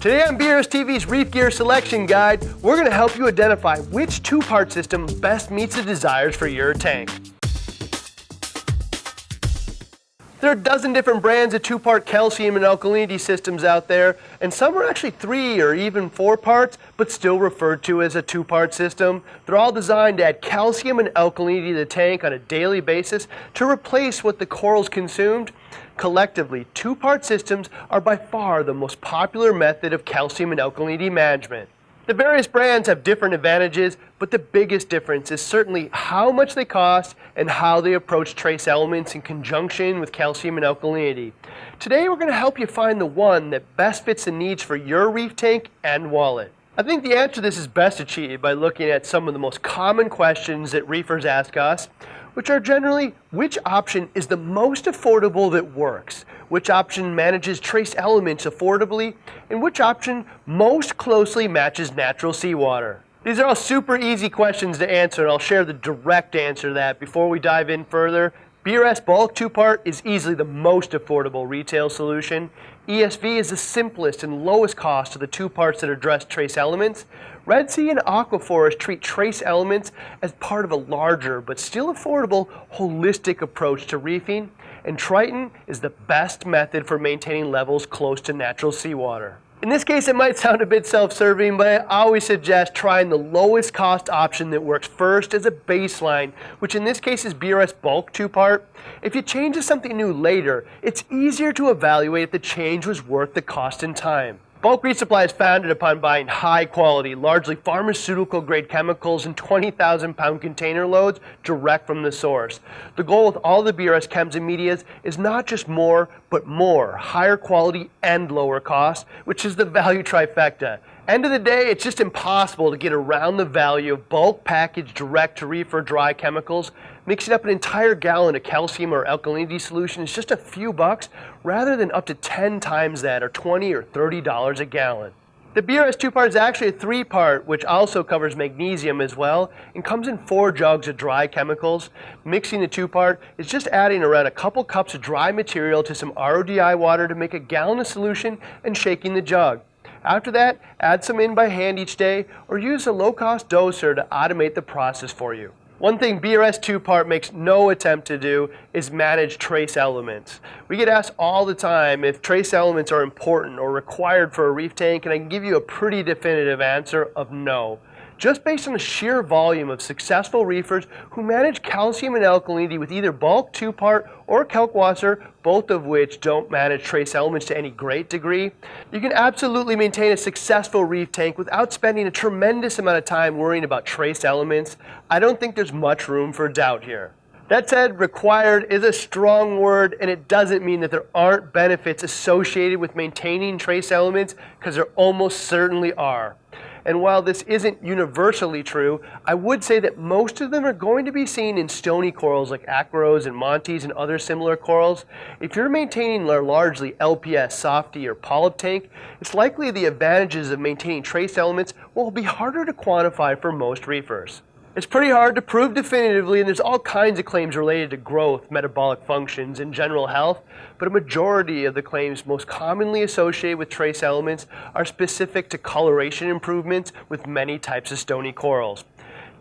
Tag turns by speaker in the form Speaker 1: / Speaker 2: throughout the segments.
Speaker 1: Today on BRStv's Reef Gear Selection Guide, we're going to help you identify which two-part system best meets the desires for your tank. There are a dozen different brands of two-part calcium and alkalinity systems out there, and some are actually 3 or even 4 parts, but still referred to as a two-part system. They're all designed to add calcium and alkalinity to the tank on a daily basis to replace what the corals consumed. Collectively, two-part systems are by far the most popular method of calcium and alkalinity management. The various brands have different advantages, but the biggest difference is certainly how much they cost and how they approach trace elements in conjunction with calcium and alkalinity. Today we're going to help you find the one that best fits the needs for your reef tank and wallet. I think the answer to this is best achieved by looking at some of the most common questions that reefers ask us, which are generally, which option is the most affordable that works? Which option manages trace elements affordably? And which option most closely matches natural seawater? These are all super easy questions to answer, and I'll share the direct answer to that before we dive in further. BRS Bulk 2-part is easily the most affordable retail solution. ESV is the simplest and lowest cost of the 2 parts that address trace elements. Red Sea and Aquaforest treat trace elements as part of a larger but still affordable holistic approach to reefing. And Triton is the best method for maintaining levels close to natural seawater. In this case, it might sound a bit self-serving, but I always suggest trying the lowest cost option that works first as a baseline, which in this case is BRS Bulk 2-part. If you change to something new later, it's easier to evaluate if the change was worth the cost and time. Bulk resupply is founded upon buying high-quality, largely pharmaceutical-grade chemicals in 20,000-pound container loads direct from the source. The goal with all the BRS chems and medias is not just more, but more, higher quality and lower cost, which is the value trifecta. End of the day, it's just impossible to get around the value of bulk packaged direct to reef or dry chemicals. Mixing up an entire gallon of calcium or alkalinity solution is just a few bucks rather than up to 10 times that, or $20 or $30 a gallon. The BRS 2-part is actually a 3-part, which also covers magnesium as well, and comes in 4 jugs of dry chemicals. Mixing the 2-part is just adding around a couple cups of dry material to some RODI water to make a gallon of solution and shaking the jug. After that, add some in by hand each day or use a low-cost doser to automate the process for you. One thing BRS 2-part makes no attempt to do is manage trace elements. We get asked all the time if trace elements are important or required for a reef tank, and I can give you a pretty definitive answer of no. Just based on the sheer volume of successful reefers who manage calcium and alkalinity with either bulk 2-part or kalkwasser, both of which don't manage trace elements to any great degree, you can absolutely maintain a successful reef tank without spending a tremendous amount of time worrying about trace elements. I don't think there's much room for doubt here. That said, required is a strong word, and it doesn't mean that there aren't benefits associated with maintaining trace elements, because there almost certainly are. And while this isn't universally true, I would say that most of them are going to be seen in stony corals like acros and montes and other similar corals. If you're maintaining a largely LPS, softy, or polyp tank, it's likely the advantages of maintaining trace elements will be harder to quantify for most reefers. It's pretty hard to prove definitively, and there's all kinds of claims related to growth, metabolic functions, and general health, but a majority of the claims most commonly associated with trace elements are specific to coloration improvements with many types of stony corals.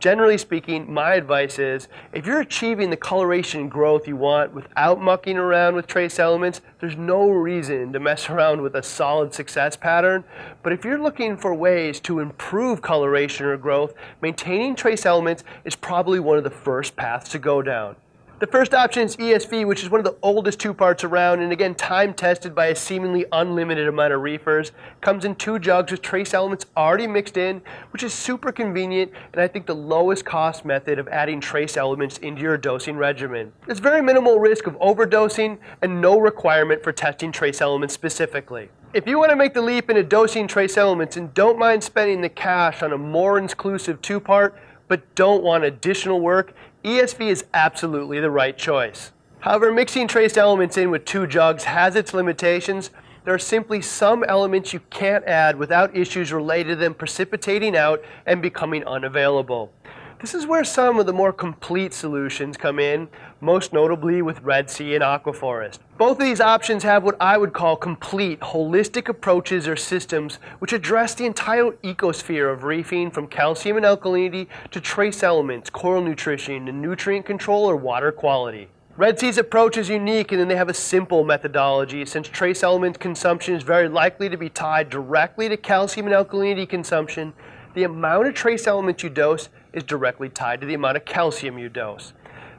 Speaker 1: Generally speaking, my advice is, if you're achieving the coloration and growth you want without mucking around with trace elements, there's no reason to mess around with a solid success pattern. But if you're looking for ways to improve coloration or growth, maintaining trace elements is probably one of the first paths to go down. The first option is ESV, which is one of the oldest 2-parts around, and again time-tested by a seemingly unlimited amount of reefers. Comes in 2 jugs with trace elements already mixed in, which is super convenient, and I think the lowest cost method of adding trace elements into your dosing regimen. There's very minimal risk of overdosing and no requirement for testing trace elements specifically. If you want to make the leap into dosing trace elements and don't mind spending the cash on a more inclusive 2-part, but don't want additional work, ESV is absolutely the right choice. However, mixing trace elements in with 2 jugs has its limitations. There are simply some elements you can't add without issues related to them precipitating out and becoming unavailable. This is where some of the more complete solutions come in, most notably with Red Sea and Aquaforest. Both of these options have what I would call complete, holistic approaches or systems which address the entire ecosphere of reefing, from calcium and alkalinity to trace elements, coral nutrition, and nutrient control or water quality. Red Sea's approach is unique in that they have a simple methodology, since trace element consumption is very likely to be tied directly to calcium and alkalinity consumption. The amount of trace elements you dose is directly tied to the amount of calcium you dose.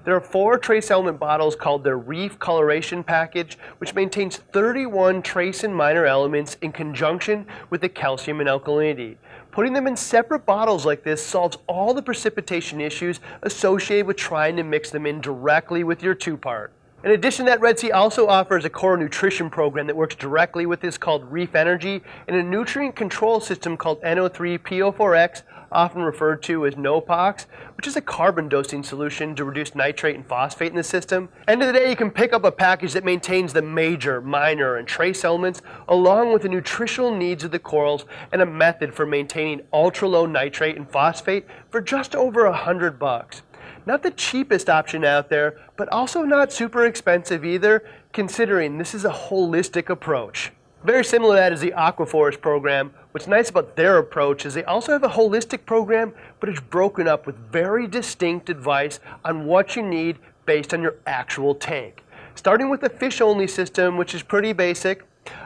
Speaker 1: There are 4 trace element bottles called their Reef Coloration Package, which maintains 31 trace and minor elements in conjunction with the calcium and alkalinity. Putting them in separate bottles like this solves all the precipitation issues associated with trying to mix them in directly with your 2-part. In addition to that, Red Sea also offers a coral nutrition program that works directly with this called Reef Energy, and a nutrient control system called NO3PO4X, often referred to as NOPOX, which is a carbon dosing solution to reduce nitrate and phosphate in the system. End of the day, you can pick up a package that maintains the major, minor, and trace elements along with the nutritional needs of the corals and a method for maintaining ultra-low nitrate and phosphate for just over $100. Not the cheapest option out there, but also not super expensive either, considering this is a holistic approach. Very similar to that is the Aquaforest program. What's nice about their approach is they also have a holistic program, but it's broken up with very distinct advice on what you need based on your actual tank. Starting with the fish-only system, which is pretty basic,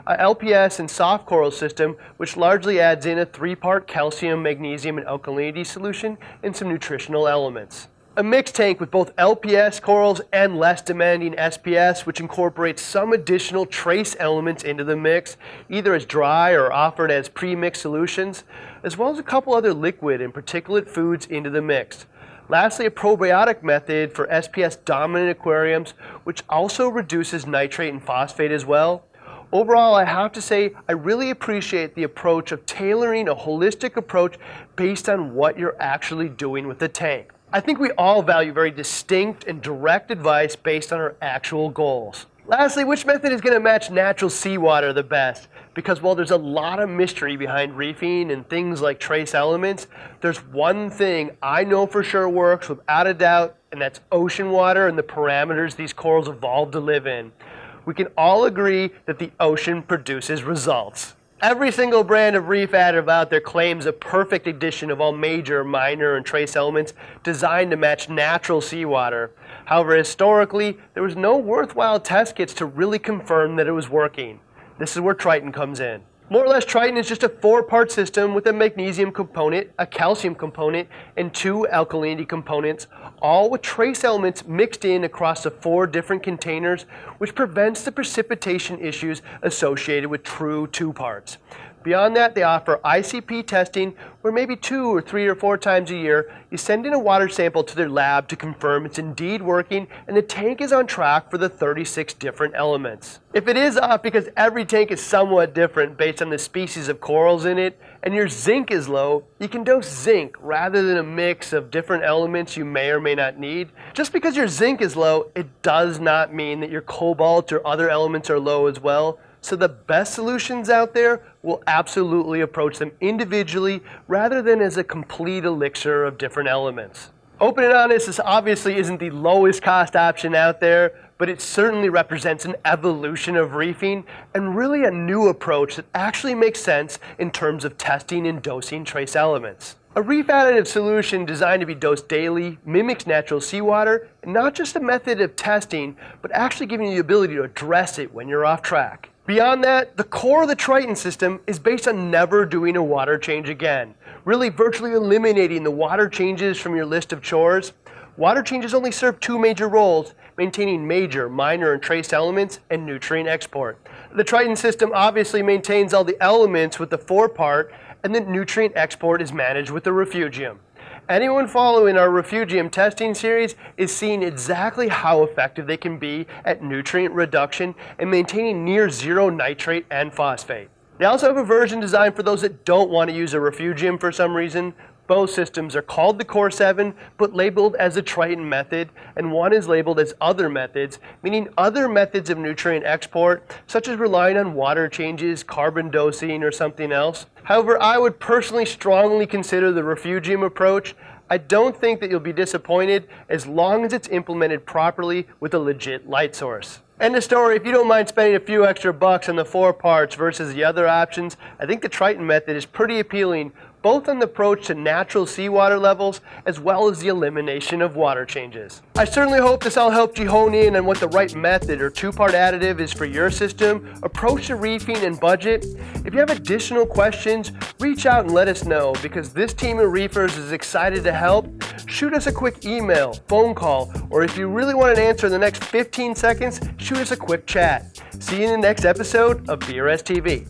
Speaker 1: a LPS and soft coral system, which largely adds in a 3-part calcium, magnesium, and alkalinity solution and some nutritional elements. A mixed tank with both LPS corals and less demanding SPS, which incorporates some additional trace elements into the mix, either as dry or offered as pre-mixed solutions, as well as a couple other liquid and particulate foods into the mix. Lastly, a probiotic method for SPS dominant aquariums, which also reduces nitrate and phosphate as well. Overall, I have to say I really appreciate the approach of tailoring a holistic approach based on what you're actually doing with the tank. I think we all value very distinct and direct advice based on our actual goals. Lastly, which method is going to match natural seawater the best? Because while there's a lot of mystery behind reefing and things like trace elements, there's one thing I know for sure works without a doubt, and that's ocean water and the parameters these corals evolved to live in. We can all agree that the ocean produces results. Every single brand of reef additive out there claims a perfect addition of all major, minor, and trace elements designed to match natural seawater. However, historically, there was no worthwhile test kits to really confirm that it was working. This is where Triton comes in. More or less, Triton is just a 4-part system with a magnesium component, a calcium component, and 2 alkalinity components, all with trace elements mixed in across the 4 different containers, which prevents the precipitation issues associated with true 2-parts. Beyond that, they offer ICP testing, where maybe 2 or 3 or 4 times a year, you send in a water sample to their lab to confirm it's indeed working and the tank is on track for the 36 different elements. If it is off, because every tank is somewhat different based on the species of corals in it, and your zinc is low, you can dose zinc rather than a mix of different elements you may or may not need. Just because your zinc is low, it does not mean that your cobalt or other elements are low as well. So the best solutions out there will absolutely approach them individually rather than as a complete elixir of different elements. Open and honest, this obviously isn't the lowest cost option out there, but it certainly represents an evolution of reefing and really a new approach that actually makes sense in terms of testing and dosing trace elements. A reef additive solution designed to be dosed daily mimics natural seawater, and not just a method of testing, but actually giving you the ability to address it when you're off track. Beyond that, the core of the Triton system is based on never doing a water change again, really virtually eliminating the water changes from your list of chores. Water changes only serve 2 major roles: maintaining major, minor, and trace elements, and nutrient export. The Triton system obviously maintains all the elements with the 4-part, and the nutrient export is managed with the refugium. Anyone following our refugium testing series is seeing exactly how effective they can be at nutrient reduction and maintaining near 0 nitrate and phosphate. They also have a version designed for those that don't want to use a refugium for some reason. Both systems are called the Core 7, but labeled as the Triton method, and one is labeled as other methods, meaning other methods of nutrient export, such as relying on water changes, carbon dosing, or something else. However, I would personally strongly consider the refugium approach. I don't think that you'll be disappointed as long as it's implemented properly with a legit light source. End of story. If you don't mind spending a few extra bucks on the 4 parts versus the other options, I think the Triton method is pretty appealing, both on the approach to natural seawater levels as well as the elimination of water changes. I certainly hope this all helped you hone in on what the right method or 2-part additive is for your system, approach to reefing, and budget. If you have additional questions, reach out and let us know, because this team of reefers is excited to help. Shoot us a quick email, phone call, or if you really want an answer in the next 15 seconds, shoot us a quick chat. See you in the next episode of BRStv.